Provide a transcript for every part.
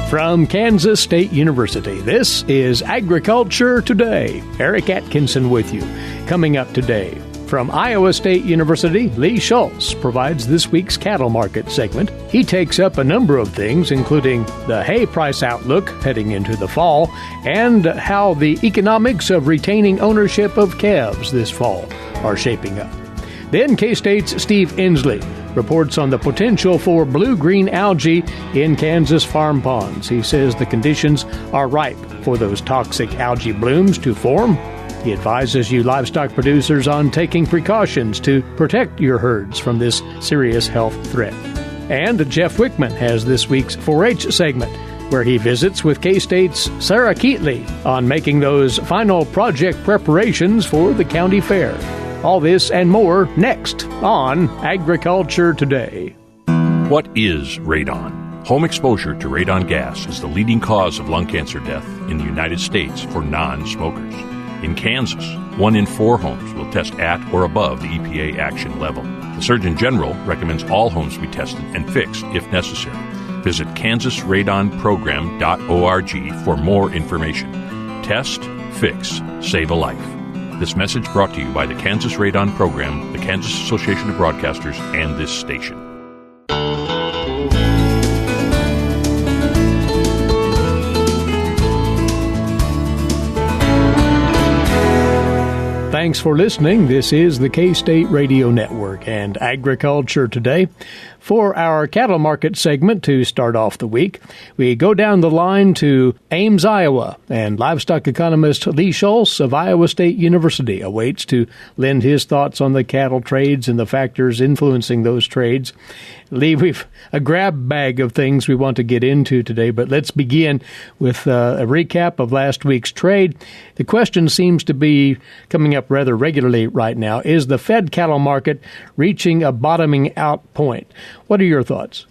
From Kansas State University, this is Agriculture Today. Eric Atkinson with you. Coming up today, from Iowa State University, Lee Schulz provides this week's cattle market segment. He takes up a number of things, including the hay price outlook heading into the fall and how the economics of retaining ownership of calves this fall are shaping up. Then K-State's Steve Ensley reports on the potential for blue-green algae in Kansas farm ponds. He says the conditions are ripe for those toxic algae blooms to form. He advises you livestock producers on taking precautions to protect your herds from this serious health threat. And Jeff Wickman has this week's 4-H segment, where he visits with K-State's Sarah Keatley on making those final project preparations for the county fair. All this and more next on Agriculture Today. What is radon? Home exposure to radon gas is the leading cause of lung cancer death in the United States for non-smokers. In Kansas, 1 in 4 homes will test at or above the EPA action level. The Surgeon General recommends all homes be tested and fixed if necessary. Visit kansasradonprogram.org for more information. Test, fix, save a life. This message brought to you by the Kansas Radon Program, the Kansas Association of Broadcasters, and this station. Thanks for listening. This is the K-State Radio Network and Agriculture Today. For our cattle market segment to start off the week, we go down the line to Ames, Iowa, and livestock economist Lee Schulz of Iowa State University awaits to lend his thoughts on the cattle trades and the factors influencing those trades. Lee, we've a grab bag of things we want to get into today, but let's begin with a recap of last week's trade. The question seems to be coming up rather regularly right now. Is the fed cattle market reaching a bottoming out point? What are your thoughts?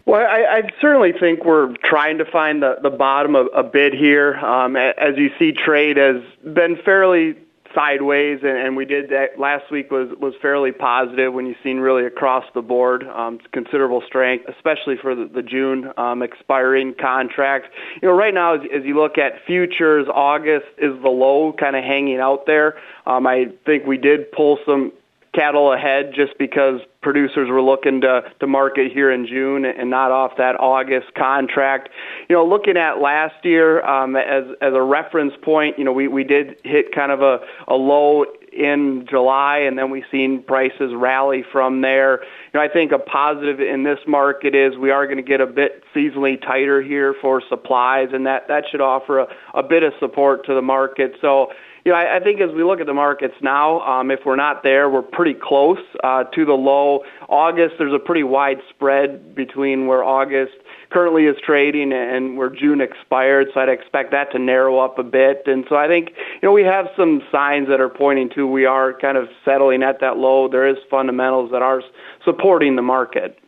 Well, I certainly think we're trying to find the bottom a bit here. As you see, trade has been fairly sideways, and we did that last week was fairly positive when you've seen really across the board considerable strength, especially for the June expiring contracts. You know, right now, as you look at futures, August is the low kind of hanging out there. I think we did pull some cattle ahead just because producers were looking to market here in June and not off that August contract. You know, looking at last year as a reference point, you know, we did hit kind of a low in July, and then we've seen prices rally from there. You know, I think a positive in this market is we are going to get a bit seasonally tighter here for supplies, and that should offer a bit of support to the market. So, you know, I think as we look at the markets now, if we're not there, we're pretty close to the low. August, there's a pretty wide spread between where August currently is trading and where June expired, so I'd expect that to narrow up a bit. And so I think, you know, we have some signs that are pointing to we are kind of settling at that low. There is fundamentals that are supporting the market.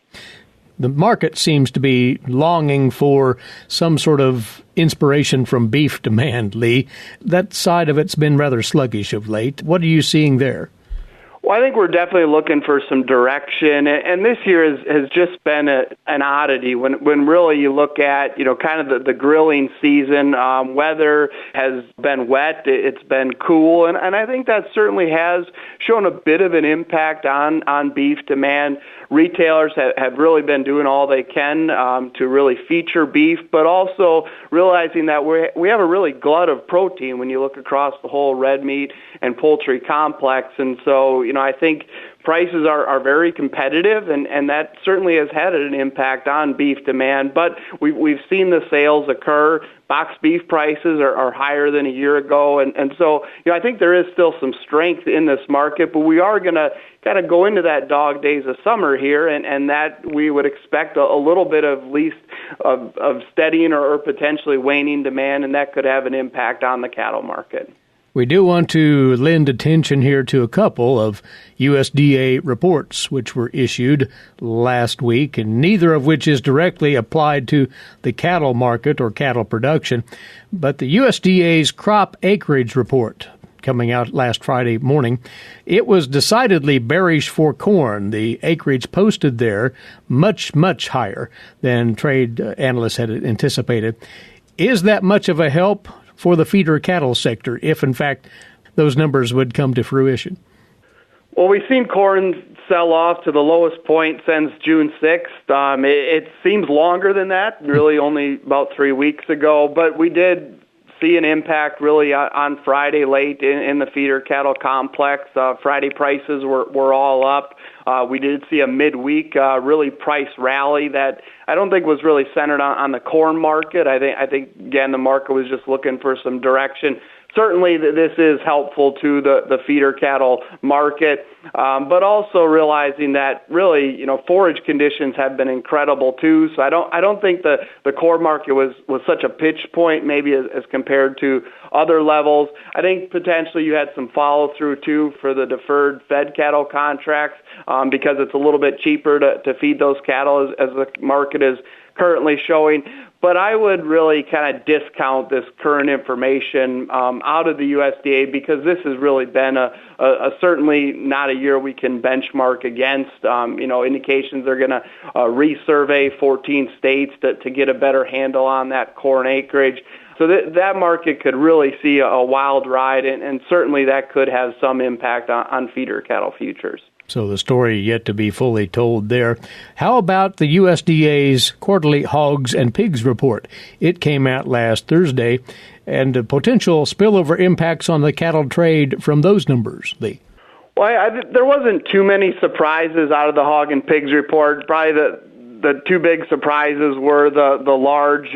The market seems to be longing for some sort of inspiration from beef demand, Lee. That side of it's been rather sluggish of late. What are you seeing there? Well, I think we're definitely looking for some direction, and this year has just been an oddity when really you look at, you know, kind of the grilling season. Weather has been wet, it's been cool, and I think that certainly has shown a bit of an impact on beef demand. Retailers have really been doing all they can to really feature beef, but also realizing that we have a really glut of protein when you look across the whole red meat and poultry complex. And so, you know, I think prices are very competitive, and that certainly has had an impact on beef demand. But we've seen the sales occur. Box beef prices are higher than a year ago, and so, you know, I think there is still some strength in this market, but we are going to kind of go into that dog days of summer here, and that we would expect a little bit of least of steadying or potentially waning demand, and that could have an impact on the cattle market. We do want to lend attention here to a couple of USDA reports which were issued last week, and neither of which is directly applied to the cattle market or cattle production. But the USDA's crop acreage report coming out last Friday morning. It was decidedly bearish for corn. The acreage posted there much, much higher than trade analysts had anticipated. Is that much of a help for the feeder cattle sector if, in fact, those numbers would come to fruition? Well, we've seen corn sell off to the lowest point since June 6th. It seems longer than that, really only about 3 weeks ago, but we did see an impact really on Friday late in the feeder cattle complex. Friday prices were all up. We did see a midweek really price rally that I don't think was really centered on the corn market. I think again the market was just looking for some direction. Certainly, this is helpful to the feeder cattle market, but also realizing that really, forage conditions have been incredible too. So I don't think the corn market was such a pitch point, maybe as compared to other levels. I think potentially you had some follow through too for the deferred fed cattle contracts because it's a little bit cheaper to feed those cattle as the market is currently showing. But I would really kind of discount this current information out of the USDA because this has really been a certainly not a year we can benchmark against. Indications they're going to resurvey 14 states to get a better handle on that corn acreage. So that market could really see a wild ride, and certainly that could have some impact on feeder cattle futures. So the story yet to be fully told there. How about the USDA's quarterly hogs and pigs report? It came out last Thursday, and potential spillover impacts on the cattle trade from those numbers, Lee. Well, there wasn't too many surprises out of the hog and pigs report. Probably the two big surprises were the large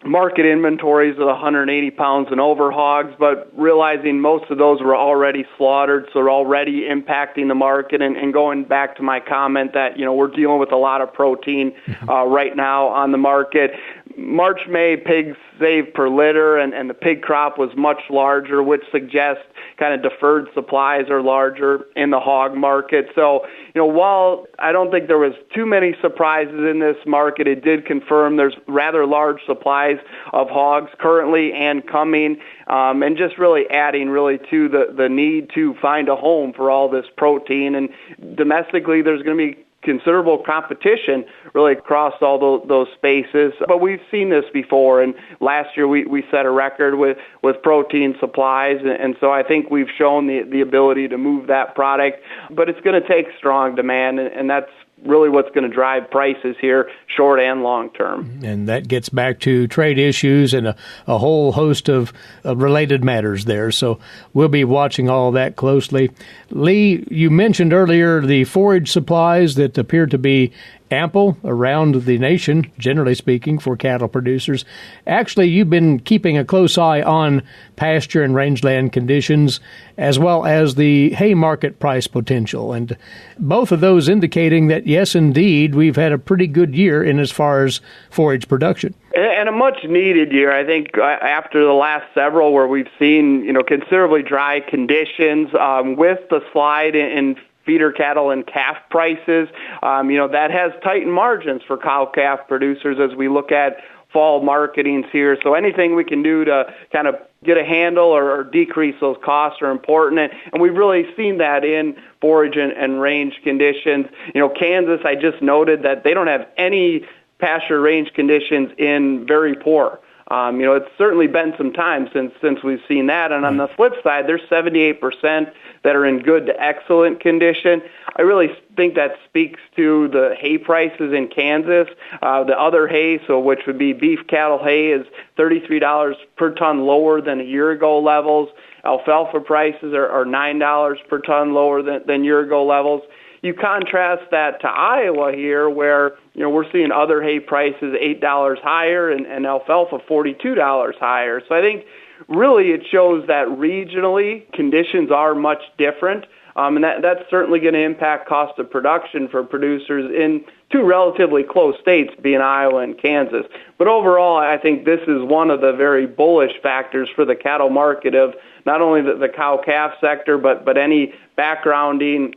market inventories of 180 pounds and over hogs, but realizing most of those were already slaughtered, so they're already impacting the market. And going back to my comment that, we're dealing with a lot of protein right now on the market. March, May, pigs saved per litter, and the pig crop was much larger, which suggests kind of deferred supplies are larger in the hog market. So, while I don't think there was too many surprises in this market, it did confirm there's rather large supplies of hogs currently and coming, and just really adding really to the need to find a home for all this protein. And domestically, there's going to be considerable competition really across all those spaces. But we've seen this before, and last year we set a record with protein supplies, and so I think we've shown the ability to move that product. But it's going to take strong demand, and that's really what's going to drive prices here, short and long term. And that gets back to trade issues and a whole host of related matters there. So we'll be watching all that closely. Lee, you mentioned earlier the forage supplies that appear to be ample around the nation, generally speaking, for cattle producers. Actually, you've been keeping a close eye on pasture and rangeland conditions, as well as the hay market price potential. And both of those indicating that, yes, indeed, we've had a pretty good year in as far as forage production. And a much-needed year, I think, after the last several where we've seen, considerably dry conditions with the slide in feeder cattle and calf prices, that has tightened margins for cow-calf producers as we look at fall marketings here. So anything we can do to kind of get a handle or decrease those costs are important. And we've really seen that in forage and range conditions. Kansas, I just noted that they don't have any pasture range conditions in very poor. It's certainly been some time since we've seen that. And on the flip side, there's 78% that are in good to excellent condition. I really think that speaks to the hay prices in Kansas. The other hay, so which would be beef cattle hay, is $33 per ton lower than a year ago levels. Alfalfa prices are $9 per ton lower than year ago levels. You contrast that to Iowa here, where we're seeing other hay prices $8 higher and alfalfa $42 higher. So I think really it shows that regionally conditions are much different, and that's certainly going to impact cost of production for producers in two relatively close states, being Iowa and Kansas. But overall, I think this is one of the very bullish factors for the cattle market of not only the cow-calf sector, but any backgrounding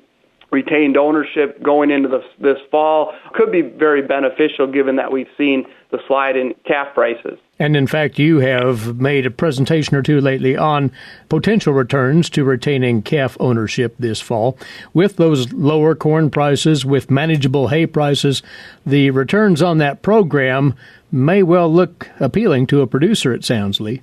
retained ownership going into this fall could be very beneficial given that we've seen the slide in calf prices. And in fact, you have made a presentation or two lately on potential returns to retaining calf ownership this fall. With those lower corn prices, with manageable hay prices, the returns on that program may well look appealing to a producer, it sounds, Lee.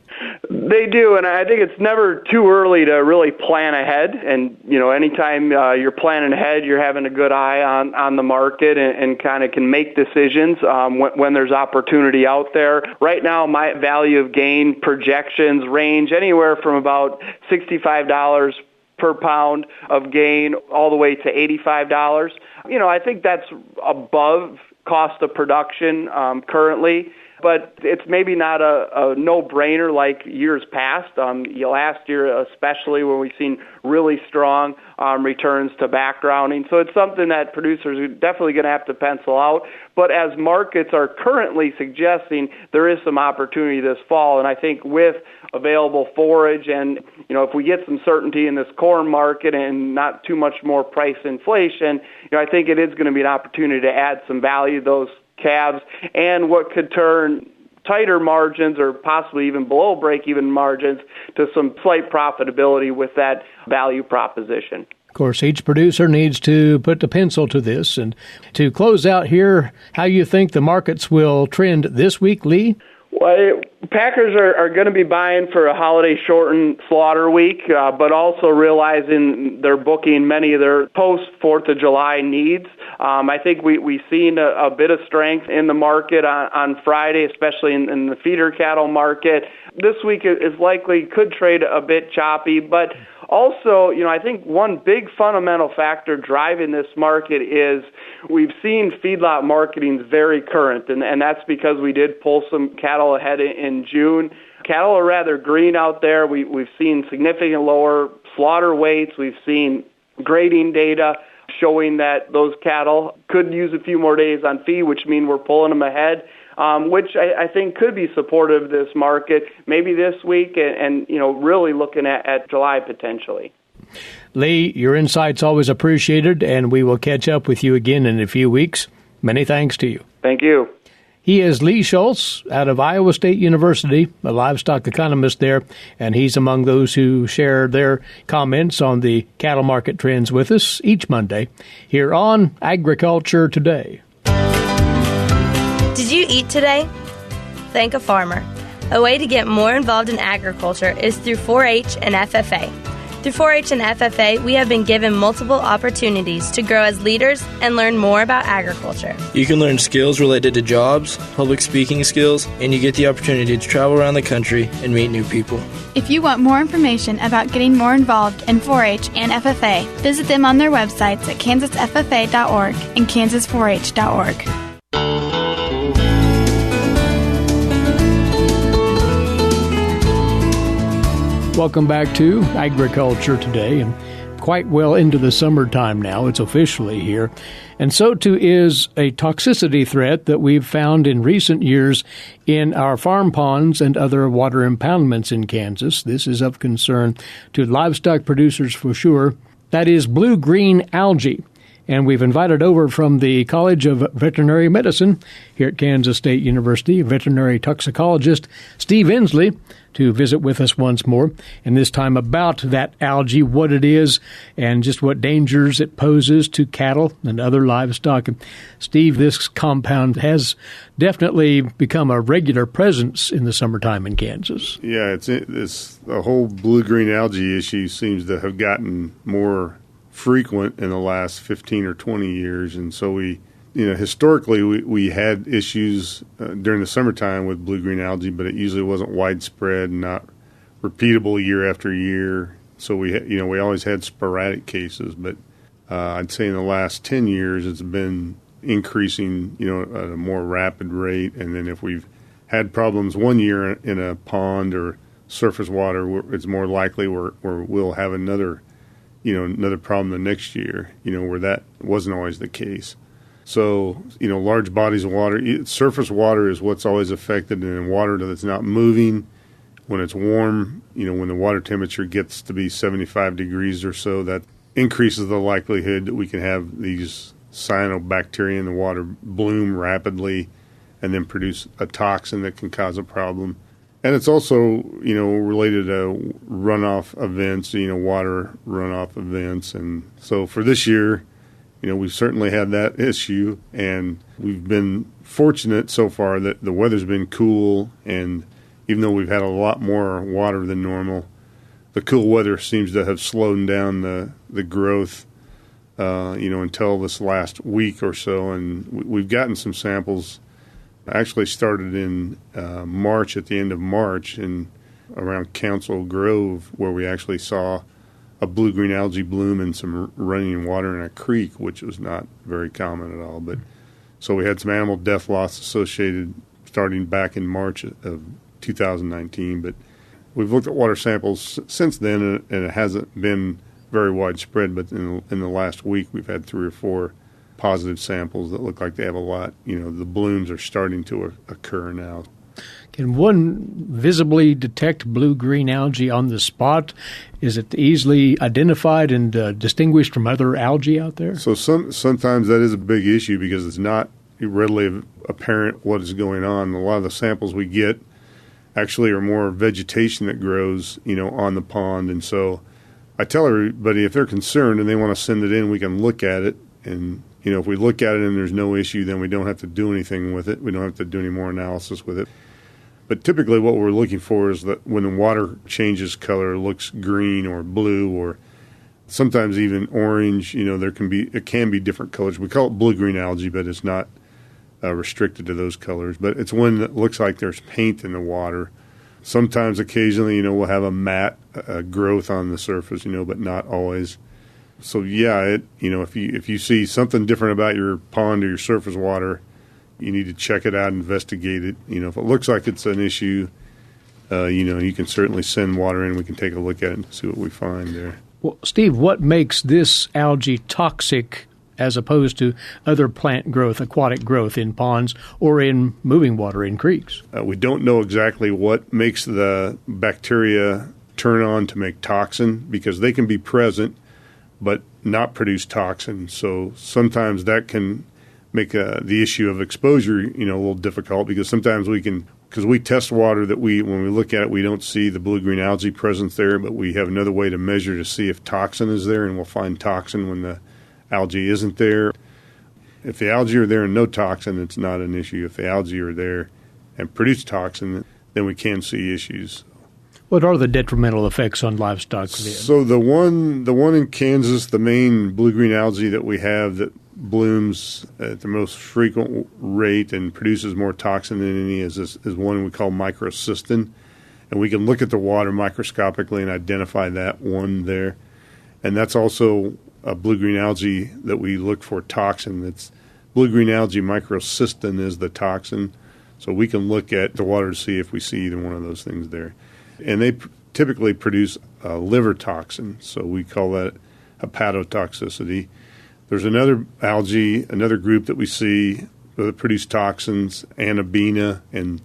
They do, and I think it's never too early to really plan ahead. And, anytime you're planning ahead, you're having a good eye on the market and kind of can make decisions when there's opportunity out there. Right now, my value of gain projections range anywhere from about $65 per pound of gain all the way to $85. I think that's above cost of production currently. But it's maybe not a no-brainer like years past. Last year, especially when we've seen really strong returns to backgrounding. So it's something that producers are definitely going to have to pencil out. But as markets are currently suggesting, there is some opportunity this fall. And I think with available forage and, if we get some certainty in this corn market and not too much more price inflation, I think it is going to be an opportunity to add some value to those calves, and what could turn tighter margins or possibly even below break-even margins to some slight profitability with that value proposition. Of course, each producer needs to put the pencil to this. And to close out here, how you think the markets will trend this week, Lee? Well, packers are going to be buying for a holiday-shortened slaughter week, but also realizing they're booking many of their post-4th of July needs. I think we've seen a bit of strength in the market on Friday, especially in the feeder cattle market. This week is likely could trade a bit choppy, but also, I think one big fundamental factor driving this market is we've seen feedlot marketing very current, and that's because we did pull some cattle ahead in June. Cattle are rather green out there. We've seen significant lower slaughter weights. We've seen grading data showing that those cattle could use a few more days on feed, which means we're pulling them ahead. Which I think could be supportive of this market maybe this week and really looking at July potentially. Lee, your insight's always appreciated, and we will catch up with you again in a few weeks. Many thanks to you. Thank you. He is Lee Schulz out of Iowa State University, a livestock economist there, and he's among those who share their comments on the cattle market trends with us each Monday here on Agriculture Today. Did you eat today? Thank a farmer. A way to get more involved in agriculture is through 4-H and FFA. Through 4-H and FFA, we have been given multiple opportunities to grow as leaders and learn more about agriculture. You can learn skills related to jobs, public speaking skills, and you get the opportunity to travel around the country and meet new people. If you want more information about getting more involved in 4-H and FFA, visit them on their websites at kansasffa.org and kansas4h.org. Welcome back to Agriculture Today, and quite well into the summertime now. It's officially here. And so too is a toxicity threat that we've found in recent years in our farm ponds and other water impoundments in Kansas. This is of concern to livestock producers for sure. That is blue-green algae. And we've invited over from the College of Veterinary Medicine here at Kansas State University, veterinary toxicologist Steve Ensley, to visit with us once more, and this time about that algae, what it is, and just what dangers it poses to cattle and other livestock. And Steve, this compound has definitely become a regular presence in the summertime in Kansas. Yeah, it's the whole blue-green algae issue seems to have gotten more frequent in the last 15 or 20 years, and so historically we had issues during the summertime with blue-green algae, but it usually wasn't widespread and not repeatable year after year. So we always had sporadic cases, but I'd say in the last 10 years it's been increasing, at a more rapid rate. And then if we've had problems one year in a pond or surface water, it's more likely we'll have another problem the next year, where that wasn't always the case. So, large bodies of water, surface water is what's always affected, and then water that's not moving when it's warm, when the water temperature gets to be 75 degrees or so, increases the likelihood that we can have these cyanobacteria in the water bloom rapidly and then produce a toxin that can cause a problem. And it's also, related to runoff events, water runoff events. And so for this year, we've certainly had that issue, and we've been fortunate so far that the weather's been cool, and even though we've had a lot more water than normal, the cool weather seems to have slowed down the growth, until this last week or so. And we've gotten some samples. Actually started in March, at the end of March, around Council Grove, where we actually saw a blue-green algae bloom and some running water in a creek, which was not very common at all. But so we had some animal death loss associated starting back in March of 2019. But we've looked at water samples since then, and it hasn't been very widespread. But in the last week, we've had 3 or 4 positive samples that look like they have a lot. The blooms are starting to occur now. Can one visibly detect blue-green algae on the spot? Is it easily identified and distinguished from other algae out there? So sometimes that is a big issue because it's not readily apparent what is going on. A lot of the samples we get actually are more vegetation that grows, on the pond. And so I tell everybody, if they're concerned and they want to send it in, we can look at it. And if we look at it and there's no issue, then we don't have to do anything with it. We don't have to do any more analysis with it. But typically what we're looking for is that when the water changes color, it looks green or blue or sometimes even orange, it can be different colors. We call it blue-green algae, but it's not restricted to those colors. But it's one that looks like there's paint in the water. Sometimes occasionally, we'll have a matte growth on the surface, but not always. So yeah, if you see something different about your pond or your surface water, you need to check it out, investigate it. If it looks like it's an issue, you can certainly send water in. We can take a look at it and see what we find there. Well, Steve, what makes this algae toxic as opposed to other plant growth, aquatic growth in ponds or in moving water in creeks? We don't know exactly what makes the bacteria turn on to make toxin because they can be present but not produce toxin. So sometimes that can make the issue of exposure, a little difficult because sometimes because we test water that when we look at it, we don't see the blue-green algae presence there, but we have another way to measure to see if toxin is there, and we'll find toxin when the algae isn't there. If the algae are there and no toxin, it's not an issue. If the algae are there and produce toxin, then we can see issues. What are the detrimental effects on livestock? So the one in Kansas, the main blue-green algae that we have that blooms at the most frequent rate and produces more toxin than any is one we call microcystin. And we can look at the water microscopically and identify that one there. And that's also a blue-green algae that we look for toxin. That's blue-green algae microcystin is the toxin. So we can look at the water to see if we see either one of those things there. And they typically produce liver toxin, so we call that hepatotoxicity. There's another algae, another group that we see that produce toxins, Anabina and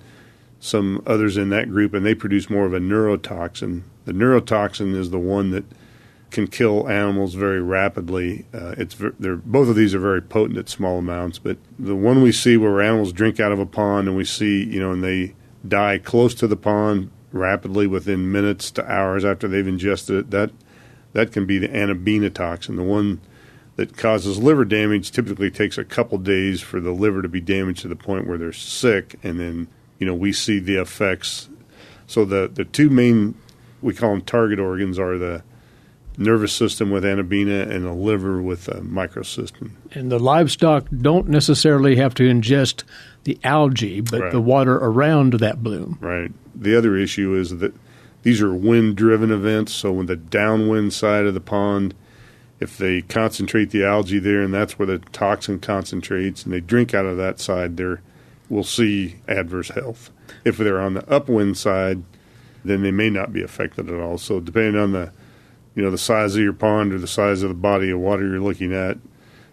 some others in that group, and they produce more of a neurotoxin. The neurotoxin is the one that can kill animals very rapidly. Both of these are very potent at small amounts, but the one we see where animals drink out of a pond and we see, and they die close to the pond rapidly within minutes to hours after they've ingested it, that can be the Anabina toxin. The one that causes liver damage typically takes a couple days for the liver to be damaged to the point where they're sick, and then we see the effects. So the two main, we call them target organs, are the nervous system with Anabina and the liver with microcystin. And the livestock don't necessarily have to ingest the algae, but right. The water around that bloom. Right. The other issue is that these are wind-driven events, so when the downwind side of the pond, if they concentrate the algae there, and that's where the toxin concentrates, and they drink out of that side, we'll see adverse health. If they're on the upwind side, then they may not be affected at all. So depending on the size of your pond or the size of the body of water you're looking at,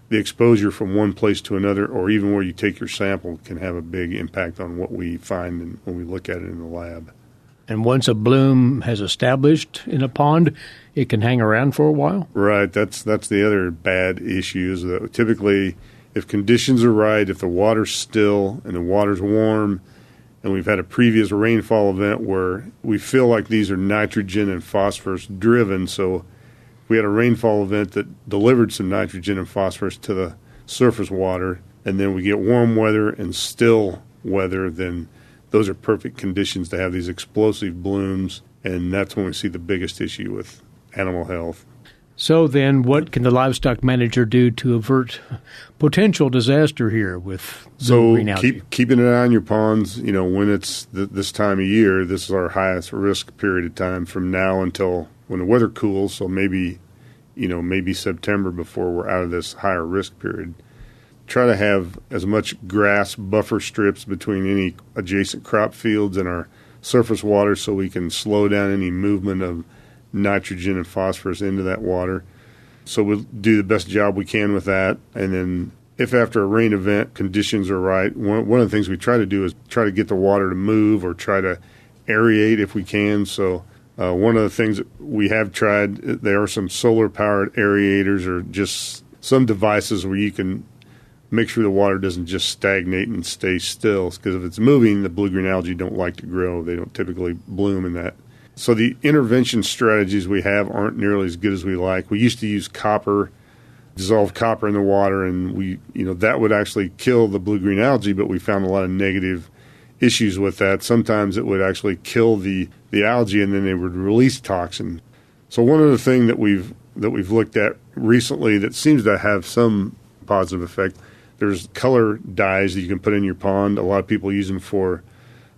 the exposure from one place to another, or even where you take your sample, can have a big impact on what we find when we look at it in the lab. And once a bloom has established in a pond, it can hang around for a while? Right. That's the other bad issue is that typically if conditions are right, if the water's still and the water's warm, and we've had a previous rainfall event where we feel like these are nitrogen and phosphorus driven, so we had a rainfall event that delivered some nitrogen and phosphorus to the surface water, and then we get warm weather and still weather, then those are perfect conditions to have these explosive blooms, and that's when we see the biggest issue with animal health. So then what can the livestock manager do to avert potential disaster here with blue-green algae? So keeping an eye on your ponds, when it's this time of year, this is our highest risk period of time from now until when the weather cools, so maybe September before we're out of this higher risk period. Try to have as much grass buffer strips between any adjacent crop fields and our surface water so we can slow down any movement of nitrogen and phosphorus into that water. So we'll do the best job we can with that. And then if after a rain event conditions are right, one of the things we try to do is try to get the water to move or try to aerate if we can. So one of the things that we have tried, there are some solar-powered aerators or just some devices where you can make sure the water doesn't just stagnate and stay still. Because if it's moving, the blue-green algae don't like to grow. They don't typically bloom in that. So the intervention strategies we have aren't nearly as good as we like. We used to use dissolved copper in the water, and that would actually kill the blue-green algae, but we found a lot of negative issues with that. Sometimes it would actually kill the algae, and then they would release toxin. So one other thing that we've looked at recently that seems to have some positive effect, there's color dyes that you can put in your pond. A lot of people use them for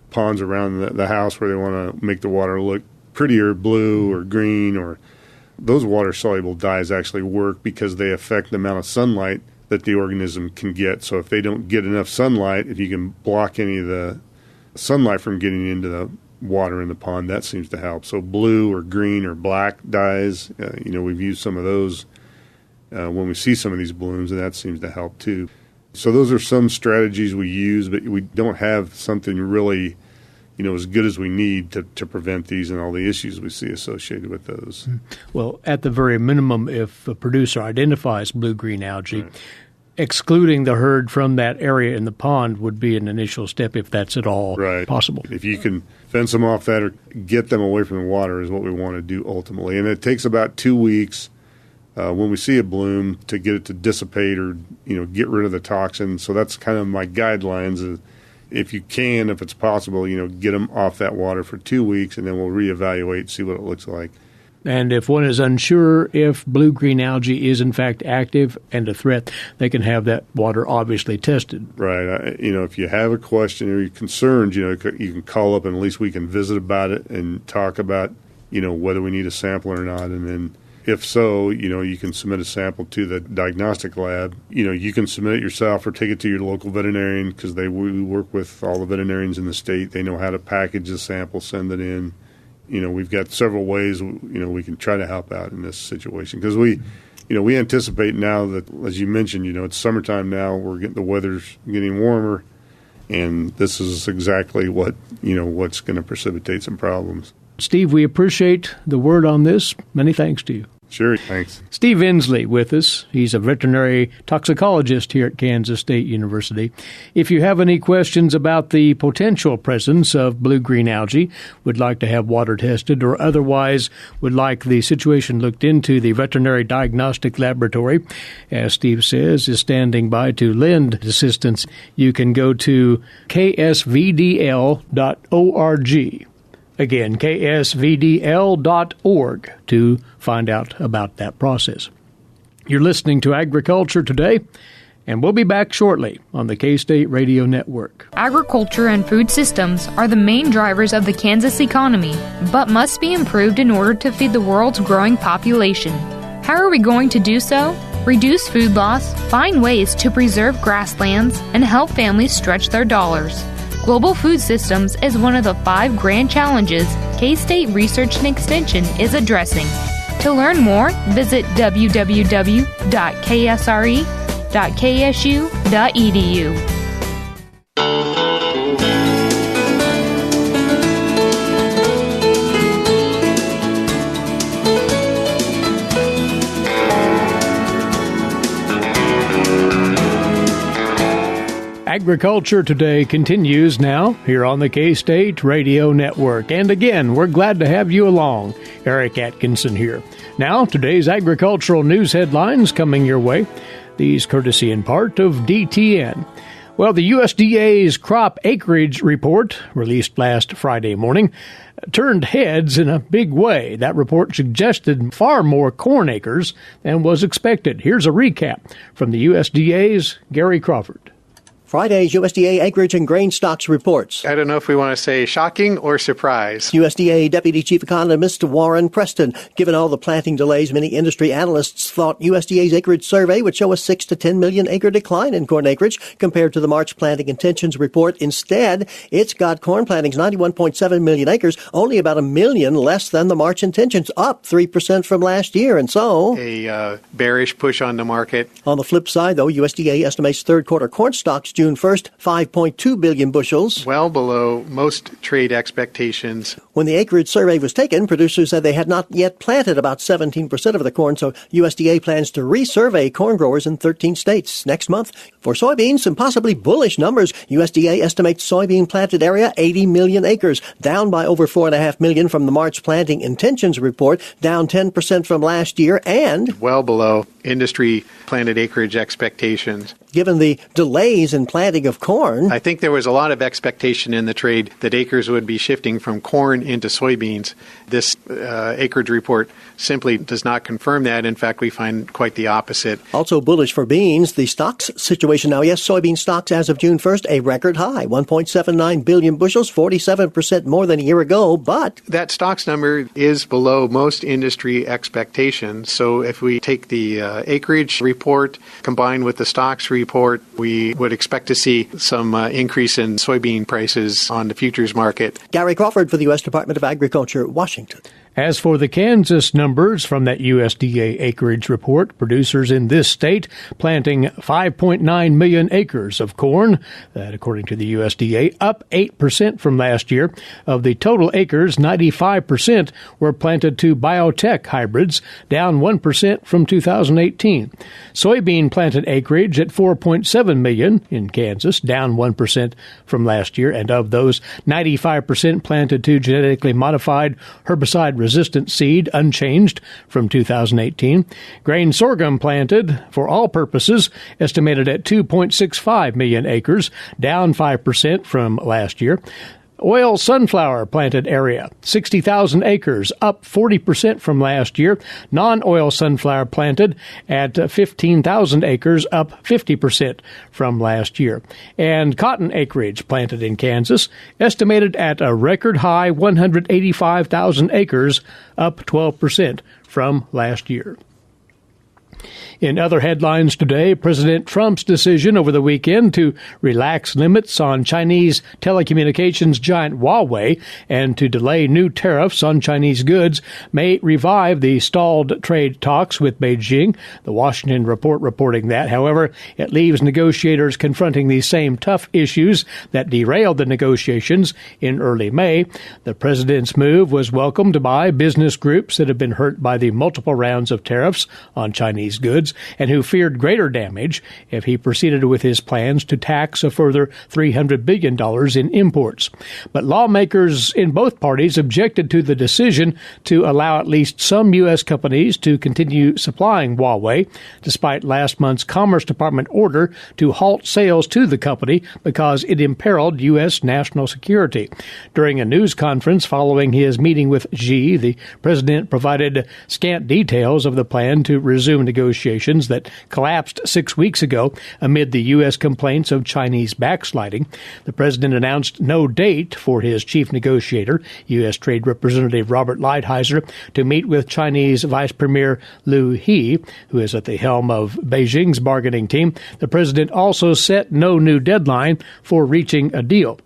ponds around the house where they want to make the water look prettier, blue or green, or those water-soluble dyes actually work because they affect the amount of sunlight that the organism can get. So if they don't get enough sunlight, if you can block any of the sunlight from getting into the water in the pond, that seems to help. So blue or green or black dyes, we've used some of those when we see some of these blooms, and that seems to help too. So those are some strategies we use, but we don't have something really as good as we need to prevent these and all the issues we see associated with those. Well, at the very minimum, if a producer identifies blue-green algae, right, excluding the herd from that area in the pond would be an initial step if that's at all possible. If you can fence them off that or get them away from the water is what we want to do ultimately. And it takes about 2 weeks when we see a bloom to get it to dissipate or get rid of the toxin. So that's kind of my guidelines. If you can, if it's possible, get them off that water for 2 weeks, and then we'll reevaluate, see what it looks like. And if one is unsure if blue-green algae is in fact active and a threat, they can have that water obviously tested. Right. If you have a question or you're concerned, you can call up and at least we can visit about it and talk about, whether we need a sample or not. And then if so, you can submit a sample to the diagnostic lab. You can submit it yourself or take it to your local veterinarian because we work with all the veterinarians in the state. They know how to package the sample, send it in. We've got several ways, we can try to help out in this situation because we anticipate now that, as you mentioned, it's summertime now. The weather's getting warmer, and this is exactly what's going to precipitate some problems. Steve, we appreciate the word on this. Many thanks to you. Sure, thanks. Steve Ensley with us. He's a veterinary toxicologist here at Kansas State University. If you have any questions about the potential presence of blue-green algae, would like to have water tested, or otherwise would like the situation looked into, the Veterinary Diagnostic Laboratory, as Steve says, is standing by to lend assistance. You can go to ksvdl.org. Again, ksvdl.org to find out about that process. You're listening to Agriculture Today, and we'll be back shortly on the K-State Radio Network. Agriculture and food systems are the main drivers of the Kansas economy, but must be improved in order to feed the world's growing population. How are we going to do so? Reduce food loss, find ways to preserve grasslands, and help families stretch their dollars. Global food systems is one of the 5 grand challenges K-State Research and Extension is addressing. To learn more, visit www.ksre.ksu.edu. Agriculture Today continues now here on the K-State Radio Network. And again, we're glad to have you along. Eric Atkinson here. Now, today's agricultural news headlines coming your way. These courtesy in part of DTN. Well, the USDA's crop acreage report, released last Friday morning, turned heads in a big way. That report suggested far more corn acres than was expected. Here's a recap from the USDA's Gary Crawford. Friday's USDA acreage and grain stocks reports. I don't know if we want to say shocking or surprise. USDA Deputy Chief Economist Warren Preston. Given all the planting delays, many industry analysts thought USDA's acreage survey would show a 6 to 10 million acre decline in corn acreage compared to the March planting intentions report. Instead, it's got corn plantings 91.7 million acres, only about a million less than the March intentions, up 3% from last year. And so, a bearish push on the market. On the flip side, though, USDA estimates third quarter corn stocks June 1st, 5.2 billion bushels. Well below most trade expectations. When the acreage survey was taken, producers said they had not yet planted about 17% of the corn, so USDA plans to resurvey corn growers in 13 states next month. For soybeans, some possibly bullish numbers. USDA estimates soybean planted area 80 million acres, down by over 4.5 million from the March planting intentions report, down 10% from last year, and well below industry planted acreage expectations. Given the delays in planting of corn, I think there was a lot of expectation in the trade that acres would be shifting from corn into soybeans. This acreage report simply does not confirm that. In fact, we find quite the opposite. Also bullish for beans, the stocks situation now. Yes, soybean stocks as of June 1st, a record high, 1.79 billion bushels, 47% more than a year ago, but that stocks number is below most industry expectations. So if we take the acreage report combined with the stocks report, we would expect to see some increase in soybean prices on the futures market. Gary Crawford for the U.S. Department of Agriculture, Washington. As for the Kansas numbers from that USDA acreage report, producers in this state planting 5.9 million acres of corn, that according to the USDA, up 8% from last year. Of the total acres, 95% were planted to biotech hybrids, down 1% from 2018. Soybean planted acreage at 4.7 million in Kansas, down 1% from last year, and of those, 95% planted to genetically modified herbicide-resistant seed, unchanged from 2018. Grain sorghum planted for all purposes, estimated at 2.65 million acres, down 5% from last year. Oil sunflower planted area, 60,000 acres, up 40% from last year. Non-oil sunflower planted at 15,000 acres, up 50% from last year. And cotton acreage planted in Kansas, estimated at a record high 185,000 acres, up 12% from last year. In other headlines today, President Trump's decision over the weekend to relax limits on Chinese telecommunications giant Huawei and to delay new tariffs on Chinese goods may revive the stalled trade talks with Beijing. The Washington Report reporting that. However, it leaves negotiators confronting the same tough issues that derailed the negotiations in early May. The president's move was welcomed by business groups that have been hurt by the multiple rounds of tariffs on Chinese goods and who feared greater damage if he proceeded with his plans to tax a further $300 billion in imports. But lawmakers in both parties objected to the decision to allow at least some U.S. companies to continue supplying Huawei, despite last month's Commerce Department order to halt sales to the company because it imperiled U.S. national security. During a news conference following his meeting with Xi, the president provided scant details of the plan to resume negotiations that collapsed 6 weeks ago amid the U.S. complaints of Chinese backsliding. The president announced no date for his chief negotiator, U.S. Trade Representative Robert Lighthizer, to meet with Chinese Vice Premier Liu He, who is at the helm of Beijing's bargaining team. The president also set no new deadline for reaching a deal.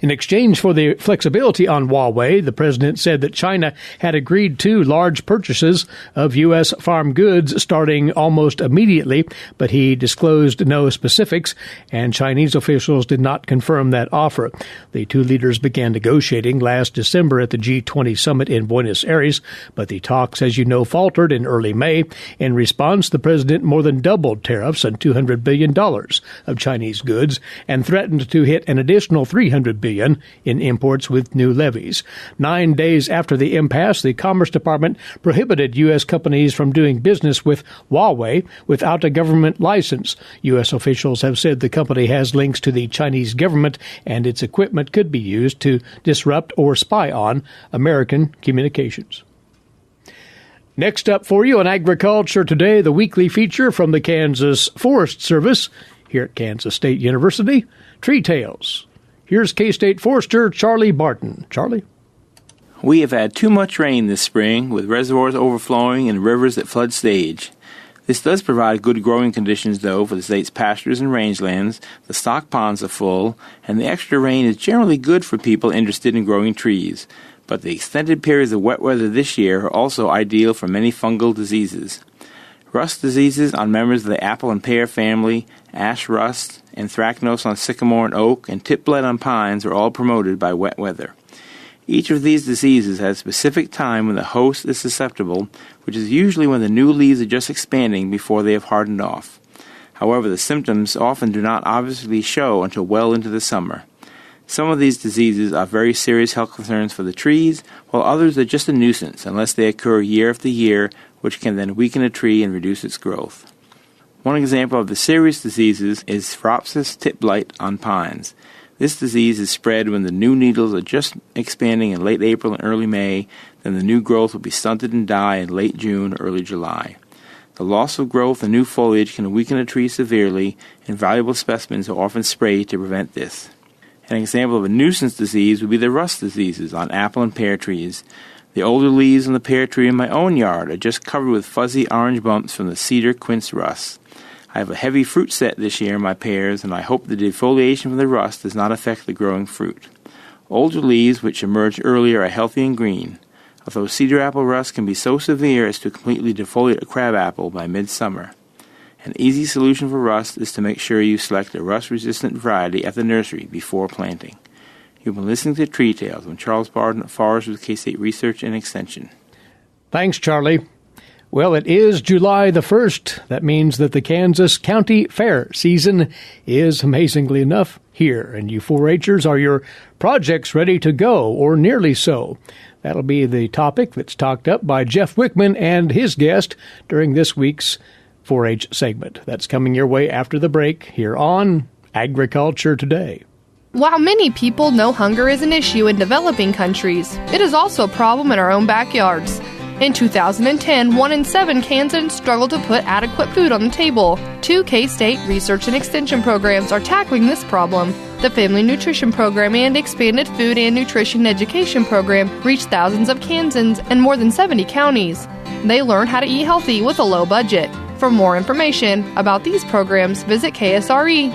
In exchange for the flexibility on Huawei, the president said that China had agreed to large purchases of U.S. farm goods starting almost immediately, but he disclosed no specifics, and Chinese officials did not confirm that offer. The two leaders began negotiating last December at the G20 summit in Buenos Aires, but the talks, as you know, faltered in early May. In response, the president more than doubled tariffs on $200 billion of Chinese goods and threatened to hit an additional $300 billion in imports with new levies. 9 days after the impasse, the Commerce Department prohibited U.S. companies from doing business with Huawei without a government license. U.S. officials have said the company has links to the Chinese government and its equipment could be used to disrupt or spy on American communications. Next up for you on Agriculture Today, the weekly feature from the Kansas Forest Service here at Kansas State University, Tree Tales. Here's K-State Forester Charlie Barton. Charlie? We have had too much rain this spring, with reservoirs overflowing and rivers at flood stage. This does provide good growing conditions, though, for the state's pastures and rangelands. The stock ponds are full, and the extra rain is generally good for people interested in growing trees. But the extended periods of wet weather this year are also ideal for many fungal diseases. Rust diseases on members of the apple and pear family, ash rust, anthracnose on sycamore and oak, and tip blight on pines are all promoted by wet weather. Each of these diseases has a specific time when the host is susceptible, which is usually when the new leaves are just expanding before they have hardened off. However, the symptoms often do not obviously show until well into the summer. Some of these diseases are very serious health concerns for the trees, while others are just a nuisance unless they occur year after year, which can then weaken a tree and reduce its growth. One example of the serious diseases is Phoropsis tip blight on pines. This disease is spread when the new needles are just expanding in late April and early May, then the new growth will be stunted and die in late June or early July. The loss of growth and new foliage can weaken a tree severely, and valuable specimens are often sprayed to prevent this. An example of a nuisance disease would be the rust diseases on apple and pear trees. The older leaves on the pear tree in my own yard are just covered with fuzzy orange bumps from the cedar quince rust. I have a heavy fruit set this year in my pears, and I hope the defoliation from the rust does not affect the growing fruit. Older leaves, which emerge earlier, are healthy and green, although cedar apple rust can be so severe as to completely defoliate a crabapple by midsummer. An easy solution for rust is to make sure you select a rust-resistant variety at the nursery before planting. You've been listening to Tree Tales. I'm Charles Barton, a forester with K-State Research and Extension. Thanks, Charlie. Well, it is July the 1st. That means that the Kansas County Fair season is, amazingly enough, here. And you 4-H'ers, are your projects ready to go, or nearly so? That'll be the topic that's talked up by Jeff Wickman and his guest during this week's 4-H segment. That's coming your way after the break here on Agriculture Today. While many people know hunger is an issue in developing countries, it is also a problem in our own backyards. In 2010, 1 in 7 Kansans struggled to put adequate food on the table. 2 K-State Research and Extension programs are tackling this problem. The Family Nutrition Program and Expanded Food and Nutrition Education Program reach thousands of Kansans in more than 70 counties. They learn how to eat healthy with a low budget. For more information about these programs, visit ksre.ksu.edu.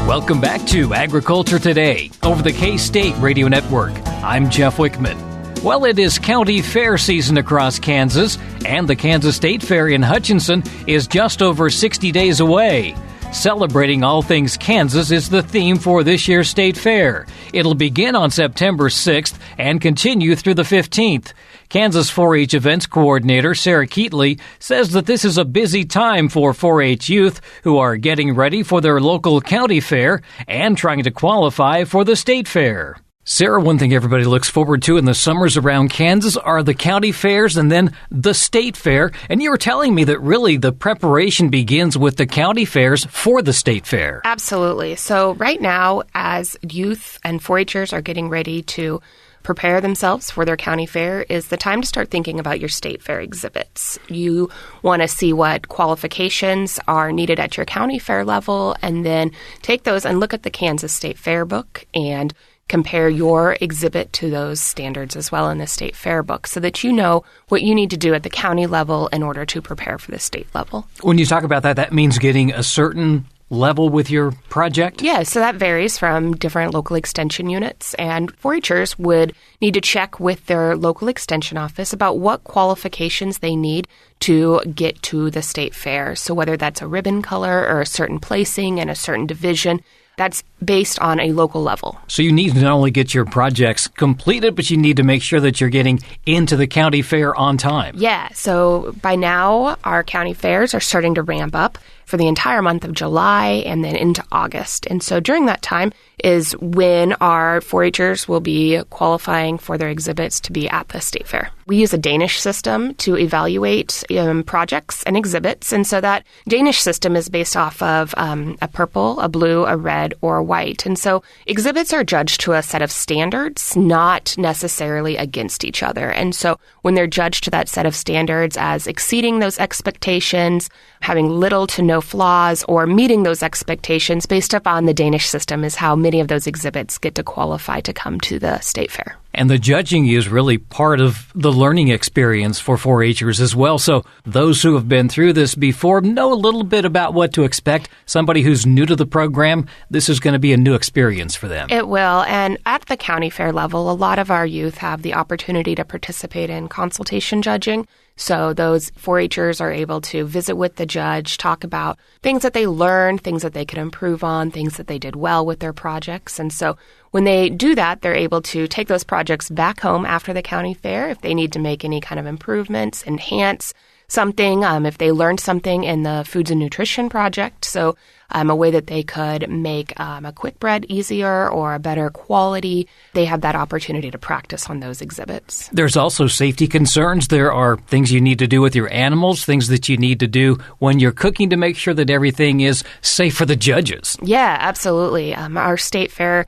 Welcome back to Agriculture Today over the K-State Radio Network. I'm Jeff Wickman. Well, it is county fair season across Kansas, and the Kansas State Fair in Hutchinson is just over 60 days away. Celebrating all things Kansas is the theme for this year's State Fair. It'll begin on September 6th and continue through the 15th. Kansas 4-H Events Coordinator Sarah Keatley says that this is a busy time for 4-H youth who are getting ready for their local county fair and trying to qualify for the State Fair. Sarah, one thing everybody looks forward to in the summers around Kansas are the county fairs and then the state fair. And you were telling me that really the preparation begins with the county fairs for the state fair. Absolutely. So right now, as youth and 4-H'ers are getting ready to prepare themselves for their county fair, is the time to start thinking about your state fair exhibits. You want to see what qualifications are needed at your county fair level, and then take those and look at the Kansas State Fair book and compare your exhibit to those standards as well in the state fair book so that you know what you need to do at the county level in order to prepare for the state level. When you talk about that, that means getting a certain level with your project? Yeah, so that varies from different local extension units, and 4-Hers would need to check with their local extension office about what qualifications they need to get to the state fair. So whether that's a ribbon color or a certain placing in a certain division, that's based on a local level. So you need to not only get your projects completed, but you need to make sure that you're getting into the county fair on time. Yeah, so by now our county fairs are starting to ramp up for the entire month of July and then into August. And so during that time is when our 4-Hers will be qualifying for their exhibits to be at the state fair. We use a Danish system to evaluate projects and exhibits. And so that Danish system is based off of a purple, a blue, a red, or a white. And so exhibits are judged to a set of standards, not necessarily against each other. And so when they're judged to that set of standards as exceeding those expectations, having little to no flaws, or meeting those expectations based upon the Danish system is how many of those exhibits get to qualify to come to the state fair. And the judging is really part of the learning experience for 4-Hers as well. So those who have been through this before know a little bit about what to expect. Somebody who's new to the program, this is going to be a new experience for them. It will. And at the county fair level, a lot of our youth have the opportunity to participate in consultation judging. So those 4-Hers are able to visit with the judge, talk about things that they learned, things that they could improve on, things that they did well with their projects. And so when they do that, they're able to take those projects back home after the county fair if they need to make any kind of improvements, enhance something, if they learned something in the foods and nutrition project. So a way that they could make a quick bread easier or a better quality, they have that opportunity to practice on those exhibits. There's also safety concerns. There are things you need to do with your animals, things that you need to do when you're cooking to make sure that everything is safe for the judges. Yeah, absolutely. Our state fair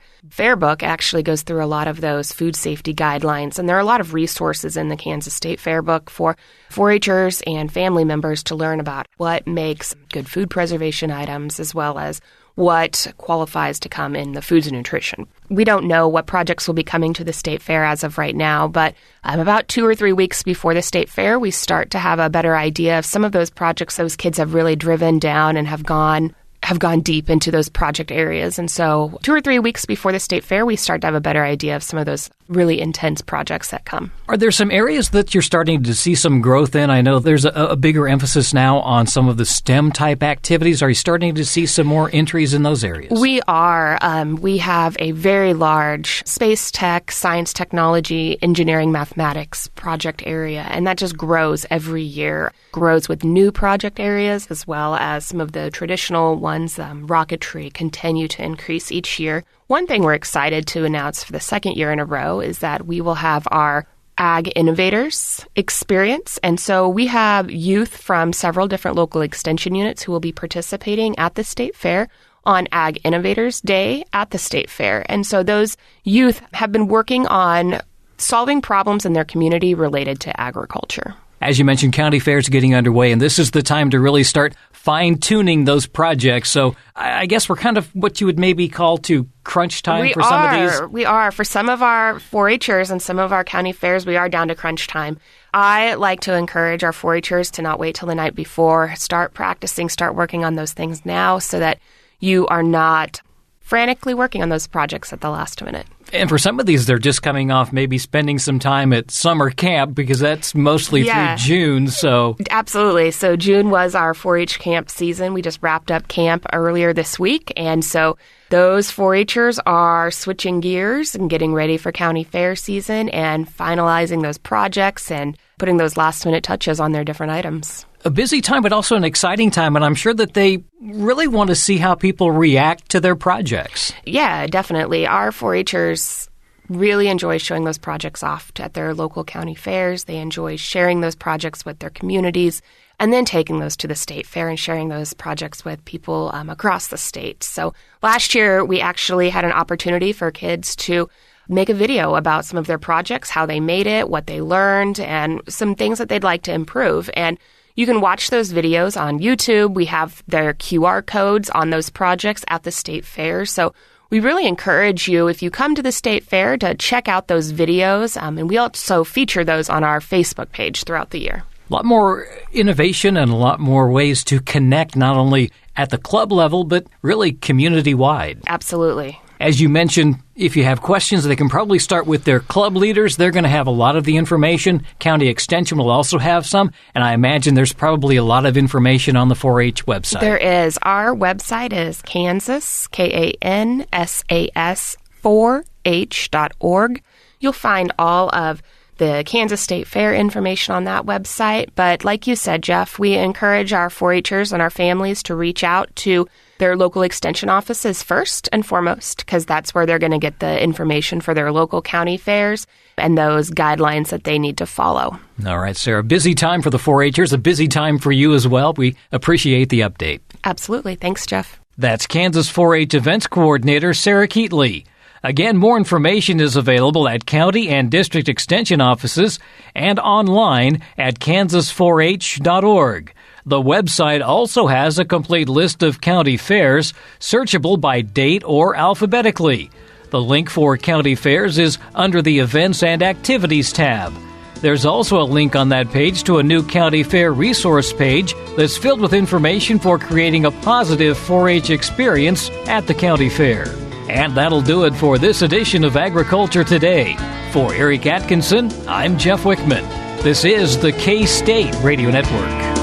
book actually goes through a lot of those food safety guidelines, and there are a lot of resources in the Kansas State Fair book for 4-Hers and family members to learn about what makes good food preservation items as well as what qualifies to come in the foods and nutrition. We don't know what projects will be coming to the state fair as of right now, but about 2 or 3 weeks before the state fair, we start to have a better idea of some of those projects those kids have really driven down and have gone deep into those project areas. And so 2 or 3 weeks before the state fair, we start to have a better idea of some of those really intense projects that come. Are there some areas that you're starting to see some growth in? I know there's a bigger emphasis now on some of the STEM type activities. Are you starting to see some more entries in those areas? We are. We have a very large space tech, science, technology, engineering, mathematics project area, and that just grows every year. Grows with new project areas as well as some of the traditional ones. Rocketry continue to increase each year. One thing we're excited to announce for the second year in a row is that we will have our Ag Innovators experience. And so we have youth from several different local extension units who will be participating at the state fair on Ag Innovators Day at the state fair. And so those youth have been working on solving problems in their community related to agriculture. As you mentioned, county fairs getting underway, and this is the time to really start fine-tuning those projects. So I guess we're kind of what you would maybe call to crunch time for some of these. We are. For some of our 4-Hers and some of our county fairs, we are down to crunch time. I like to encourage our 4-Hers to not wait till the night before. Start practicing, start working on those things now so that you are not frantically working on those projects at the last minute. And for some of these, they're just coming off maybe spending some time at summer camp because that's mostly through June. So absolutely. So June was our 4-H camp season. We just wrapped up camp earlier this week. And so those 4-Hers are switching gears and getting ready for county fair season and finalizing those projects and putting those last minute touches on their different items. A busy time, but also an exciting time, and I'm sure that they really want to see how people react to their projects. Yeah, definitely. Our 4-Hers really enjoy showing those projects off at their local county fairs. They enjoy sharing those projects with their communities and then taking those to the state fair and sharing those projects with people across the state. So last year, we actually had an opportunity for kids to make a video about some of their projects, how they made it, what they learned, and some things that they'd like to improve. And you can watch those videos on YouTube. We have their QR codes on those projects at the state fair. So we really encourage you, if you come to the state fair, to check out those videos. And we also feature those on our Facebook page throughout the year. A lot more innovation and a lot more ways to connect, not only at the club level, but really community-wide. Absolutely. As you mentioned, if you have questions, they can probably start with their club leaders. They're going to have a lot of the information. County Extension will also have some, and I imagine there's probably a lot of information on the 4-H website. There is. Our website is Kansas, KANSAS 4H.org. You'll find all of the Kansas State Fair information on that website. But like you said, Jeff, we encourage our 4-Hers and our families to reach out to their local extension offices first and foremost, because that's where they're going to get the information for their local county fairs and those guidelines that they need to follow. All right, Sarah, busy time for the 4-Hers, a busy time for you as well. We appreciate the update. Absolutely. Thanks, Jeff. That's Kansas 4-H Events Coordinator Sarah Keatley. Again, more information is available at county and district extension offices and online at kansas4h.org. The website also has a complete list of county fairs, searchable by date or alphabetically. The link for county fairs is under the Events and Activities tab. There's also a link on that page to a new county fair resource page that's filled with information for creating a positive 4-H experience at the county fair. And that'll do it for this edition of Agriculture Today. For Eric Atkinson, I'm Jeff Wickman. This is the K-State Radio Network.